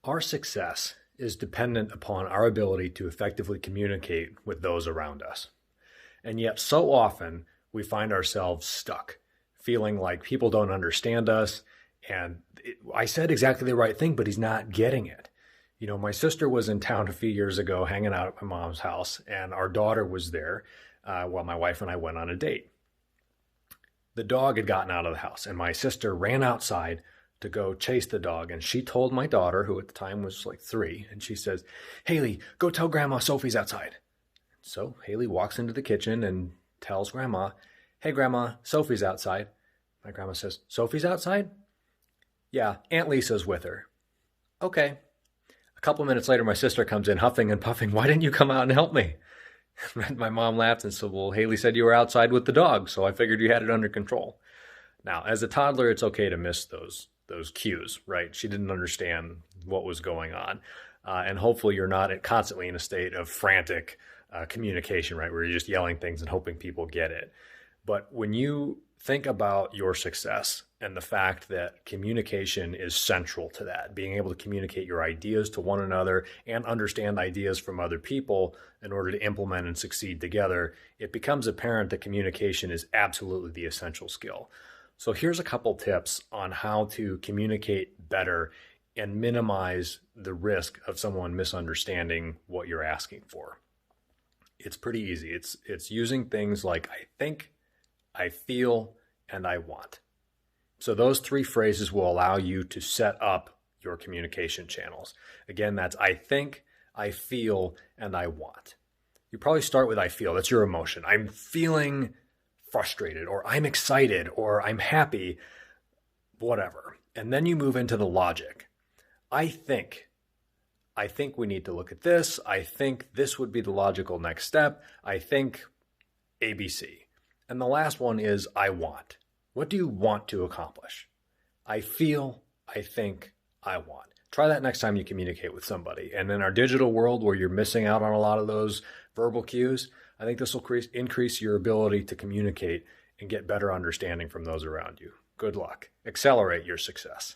Our success is dependent upon our ability to effectively communicate with those around us. And yet, so often, we find ourselves stuck, feeling like people don't understand us. And I said exactly the right thing, but he's not getting it. You know, my sister was in town a few years ago hanging out at my mom's house, and our daughter was there while my wife and I went on a date. The dog had gotten out of the house, and my sister ran outside to go chase the dog. And she told my daughter, who at the time was like 3, and she says, "Haley, go tell Grandma Sophie's outside." So Haley walks into the kitchen and tells Grandma, "Hey, Grandma, Sophie's outside." My grandma says, "Sophie's outside?" "Yeah, Aunt Lisa's with her." "Okay." A couple minutes later, my sister comes in huffing and puffing. "Why didn't you come out and help me?" My mom laughed and said, "Well, Haley said you were outside with the dog, so I figured you had it under control." Now, as a toddler, it's okay to miss those cues, right? She didn't understand what was going on. And hopefully you're not constantly in a state of frantic communication, right? Where you're just yelling things and hoping people get it. But when you think about your success and the fact that communication is central to that, being able to communicate your ideas to one another and understand ideas from other people in order to implement and succeed together, it becomes apparent that communication is absolutely the essential skill. So here's a couple tips on how to communicate better and minimize the risk of someone misunderstanding what you're asking for. It's pretty easy. It's using things like I think, I feel, and I want. So those 3 phrases will allow you to set up your communication channels. Again, that's I think, I feel, and I want. You probably start with I feel. That's your emotion. I'm feeling frustrated, or I'm excited, or I'm happy, whatever. And then you move into the logic. I think we need to look at this. I think this would be the logical next step. I think ABC. And the last one is I want. What do you want to accomplish? I feel, I think, I want. Try that next time you communicate with somebody. And in our digital world where you're missing out on a lot of those verbal cues, I think this will increase your ability to communicate and get better understanding from those around you. Good luck. Accelerate your success.